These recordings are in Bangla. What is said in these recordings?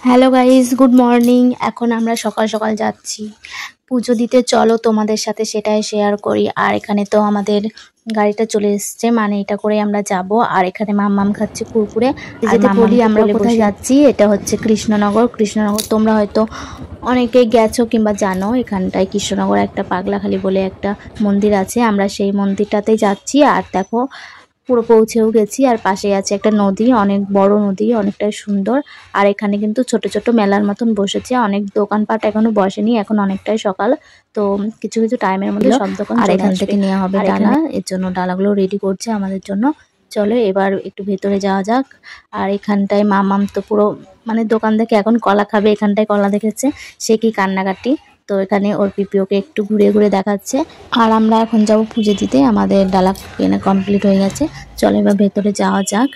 Hello guys, good morning. এখন আমরা সকাল সকাল যাচ্ছি পুজো দিতে। চলো তোমাদের সাথে সেটাই শেয়ার করি। আর এখানে তো আমাদের গাড়িটা চলে এসেছে, মানে এটা করে আমরা যাব। আর এখানে মাম্মাম খাচ্ছে কুরকুরে। যেতে বলি আমরা কোথায় যাচ্ছি, এটা হচ্ছে কৃষ্ণনগর। কৃষ্ণনগর তোমরা হয়তো অনেকেই গেছো কিংবা জানো। এখানটায় কৃষ্ণনগর একটা পাগলাখালি বলে একটা মন্দির আছে, আমরা সেই মন্দিরটাতেই যাচ্ছি। আর দেখো পুরো পৌঁছেও গেছি। আর পাশে আছে একটা নদী, অনেক বড় নদী, অনেকটাই সুন্দর। আর এখানে কিন্তু ছোট ছোট মেলার মতন বসেছে, অনেক দোকানপাট এখনো বসেনি, এখন অনেকটাই সকাল। তো কিছু কিছু টাইমের মধ্যে সব দোকান। আর এখান থেকে নেওয়া হবে ডালা, এর জন্য ডালাগুলো রেডি করছে আমাদের জন্য। চলো এবার একটু ভেতরে যাওয়া যাক। আর এখানটায় মামাম তো পুরো মানে দোকান থেকে এখন কলা খাবে, এখানটায় কলা দেখেছে, সে কি কান্নাকাটি। তো এখানে ওর পিপি ওকে একটু ঘুরে ঘুরে দেখাচ্ছে। আর আমরা এখন যাব পুজো দিতে, আমাদের ডালা কেনা কমপ্লিট হয়ে গেছে। চলো এবার ভেতরে যাওয়া যাক।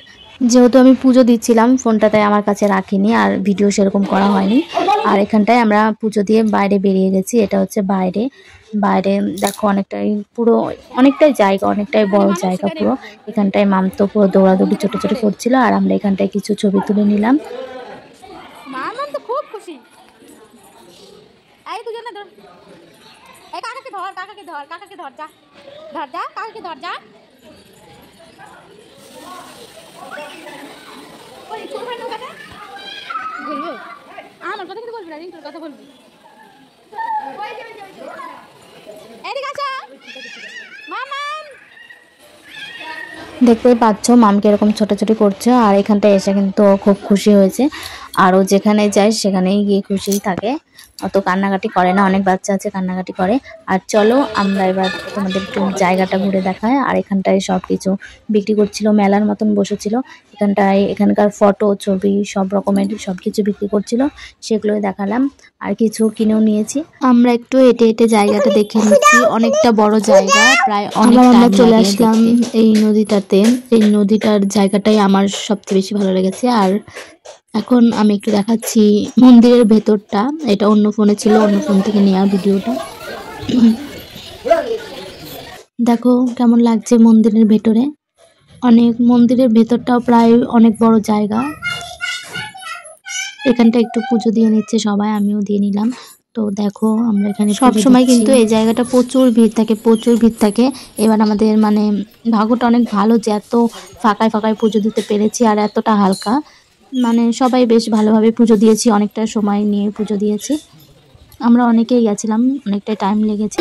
যেহেতু আমি পুজো দিচ্ছিলাম, ফোনটা তাই আমার কাছে রাখিনি, আর ভিডিও সেরকম করা হয়নি। আর এখানটায় আমরা পুজো দিয়ে বাইরে বেরিয়ে গেছি, এটা হচ্ছে বাইরে। বাইরে দেখো অনেকটাই পুরো অনেকটাই জায়গা, অনেকটাই বড় জায়গা পুরো। এখানটায় মাম তো পুরো দৌড়াদৌড়ি ছোট ছোট করছিল, আর আমরা এখানটায় কিছু ছবি তুলে নিলাম। খুব খুশি। এই দুজনে ধর, এই কাকাকে ধর, কাকাকে ধর, কাকাকে ধর, যা ধর, যা কাকাকে ধর, যা। ওই ছোট ভাই নৌকাটা বলবো, আমার কথা কিন্তু বলবি না, রিঙ্কুর কথা বলবি। এদিকে আসো মামা। দেখতেই পাচ্ছ মামকে এরকম ছোটাছুটি করছে, আর এখানটায় এসে কিন্তু খুব খুশি হয়েছে। আর ও যেখানে যায় সেখানেই গিয়ে খুশিই থাকে, অত কান্নাকাটি করে না। অনেক বাচ্চা আছে কান্নাকাটি করে। আর চলো আমরা এবার তোমাদের একটু জায়গাটা ঘুরে দেখায়। আর এখানটায় সব কিছু বিক্রি করছিল, মেলার মতন বসেছিল। এখানটায় এখানকার ফটো ছবি সব রকমের সব কিছু বিক্রি করছিল, সেগুলোই দেখালাম। আর কিছু কিনেও নিয়েছি। আমরা একটু হেঁটে হেঁটে জায়গাটা দেখে নিচ্ছি, অনেকটা বড় জায়গা, প্রায় অনেক। আমরা চলে আসলাম এই নদীটাতে। এই নদীটার জায়গাটাই আমার সবচেয়ে বেশি ভালো লেগেছে। আর এখন আমি একটু দেখাচ্ছি মন্দিরের ভেতরটা, এটা অন্য ফোনে ছিল, অন্য ফোন থেকে নেওয়া ভিডিওটা। দেখো কেমন লাগছে মন্দিরের ভেতরে। মন্দিরের ভেতরটাও প্রায় অনেক বড় জায়গা। এখানটা একটু পুজো দিয়ে নিচ্ছে সবাই, আমিও দিয়ে নিলাম। তো দেখো আমরা এখানে সব সময় কিন্তু এই জায়গাটা প্রচুর ভিড় থাকে, প্রচুর ভিড় থাকে। এবার আমাদের মানে ভাগ্যটা অনেক ভালো যে এত ফাঁকায় ফাঁকায় পুজো দিতে পেরেছি, আর এতটা হালকা। মানে সবাই বেশ ভালোভাবে পুজো দিয়েছি, অনেকটা সময় নিয়ে পুজো দিয়েছি। আমরা অনেকেই গেছিলাম, অনেকটাই টাইম লেগেছে।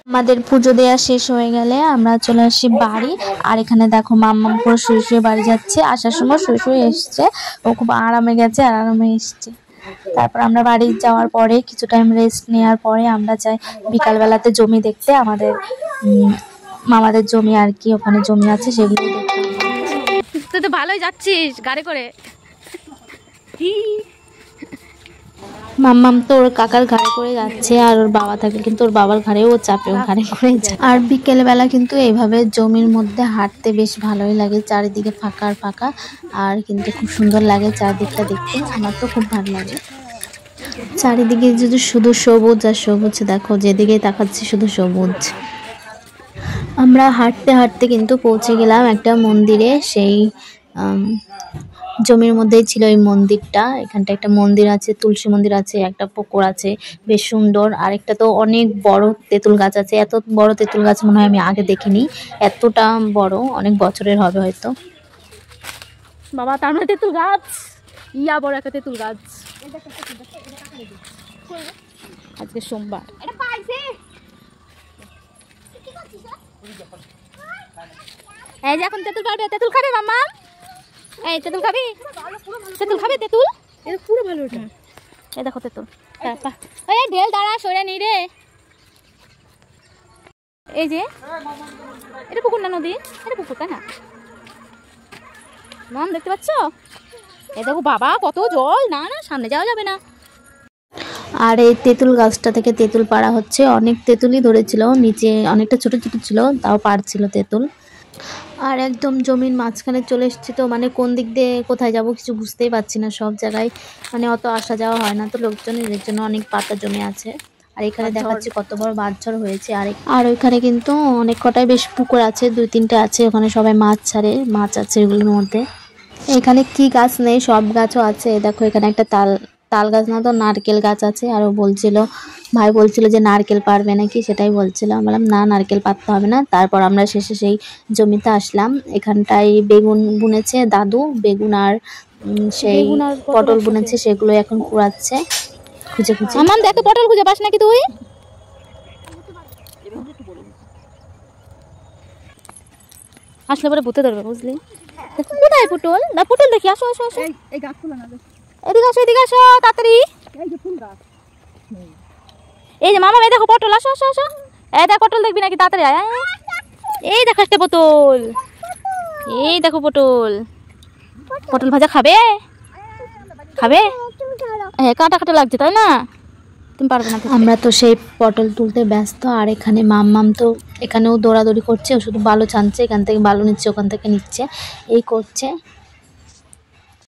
আমাদের পুজো দেওয়া শেষ হয়ে গেলে আমরা চলে আসি বাড়ি। আর এখানে দেখো মাম্মাম পুরো শুয়ে শুয়ে বাড়ি যাচ্ছে, আসার সময় শুয়ে শুয়ে এসছে। ও খুব আরামে গেছে আর আরামে এসছে। তারপর আমরা বাড়ি যাওয়ার পরে কিছু টাইম রেস্ট নেওয়ার পরে আমরা যাই বিকালবেলাতে জমি দেখতে। আমাদের মামাদের জমি আর কি, ওখানে জমি আছে, সেগুলো দেখতে। তুই তো ভালোই যাচ্ছিস গাড়ি করে। মাম্মাম তো ওর কাকার ঘাড়ে করে যাচ্ছে, আর ওর বাবা থাকে কিন্তু ওর বাবার ঘাড়েও চাপে, ও ঘাড়ে করে যায়। আর বিকেল বেলা কিন্তু এইভাবে জমির মধ্যে হাঁটতে বেশ ভালোই লাগে, চারিদিকে ফাঁকা আর ফাঁকা। আর কিন্তু খুব সুন্দর লাগে চারিদিকটা দেখতে, আমার তো খুব ভালো লাগে। চারিদিকে যদি শুধু সবুজ আর সবুজ, দেখো যেদিকে তাকাচ্ছি শুধু সবুজ। আমরা হাঁটতে হাঁটতে কিন্তু পৌঁছে গেলাম একটা মন্দিরে। সেই জমির মধ্যেই ছিল এই মন্দিরটা। এখানটা একটা মন্দির আছে, তুলসী মন্দির আছে, একটা পুকুর আছে, বেশ সুন্দর। আর একটা তো অনেক বড় তেঁতুল গাছ আছে, এত বড় তেঁতুল গাছ মনে হয় আমি আগে দেখিনি, এতটা বড়, অনেক বছরের হবে হয়তো। বাবা তার মানে তেঁতুল গাছ, ইয়া বড় একটা তেঁতুল গাছ। আজকে সোমবার। এই যে এখন তেঁতুল খাবে, তেঁতুল খাবে মাম্মা। এই তেঁতুল খাবি, তেঁতুল খাবে, তেঁতুল এটা পুরো ভালো। ওটা এই দেখো তেঁতুল। এই ঢেল দাঁড়া, সরে নি রে। এই যে এটা পুকুর না নদী, এটা পুকুর তাই না মাম, দেখতে পাচ্ছ? এই দেখো বাবা কত জল, না না সামনে যাওয়া যাবে না। আর এই তেঁতুল গাছটা থেকে তেঁতুল পাড়া হচ্ছে, অনেক তেঁতুলই ধরেছিল, নিচে অনেকটা ছোট ছোট ছিল, তাও পাড়ছিল তেঁতুল। আর একদম জমির মাঝখানে চলে এসেছি, তো মানে কোন দিক দিয়ে কোথায় যাব কিছু বুঝতেই পারছি না। সব জায়গায় মানে অত আসা যাওয়া হয় না তো লোকজনের, এর জন্য অনেক পাতা জমে আছে। আর এখানে দেখাচ্ছি কত বড় বাঁধঝড় হয়েছে। আর ওইখানে কিন্তু অনেক কটাই বেশ পুকুর আছে, 2-3টে আছে, ওখানে সবাই মাছ ছাড়ে, মাছ আছে এগুলোর মধ্যে। এখানে কি গাছ নেই, সব গাছও আছে। দেখো এখানে একটা তাল গাছ না তো নারকেল গাছ আছে। আরও ভাই বলছিল যে নারকেল পারবে নাকি, সেটাই বলছিল। আমি বললাম না, নারকেল পারতে হবে না। তারপর আমরা শেষে সেই জমিতে আসলাম। এখানটায় বেগুন বুনেছে দাদু, বেগুন আর সেই পটল বুনেছে, সেগুলো এখন কুড়াচ্ছে খুঁজে খুঁজে। আমার দেখো পটল খুঁজে পাস নাকি তুই? আসলে পরে ভূতে ধরবে বুঝলি। কোথায় পটল? না পটল দেখি, আসো আসো আসো। এই গাছগুলো না এদিকে আসো এদিকে আসো তাড়াতাড়ি। এই যে ফুল গাছ। এই যে মামা এই দেখো পটল, আসো আসো আসো। এই দেখ পটল দেখবি নাকি, তাড়াতাড়ি আয়। এই দেখো একটা পটল, এই দেখো পটল। পটল ভাজা খাবে? খাবে? হ্যাঁ কাটা কাটা লাগছে তাই না, তুমি পারবে না। আমরা তো সেই পটল তুলতে ব্যস্ত। আর এখানে মাম্মাম তো এখানেও দৌড়াদৌড়ি করছে, ও শুধু বালু ছানছে, এখান থেকে বালু নিচ্ছে, ওখান থেকে নিচ্ছে, এই করছে।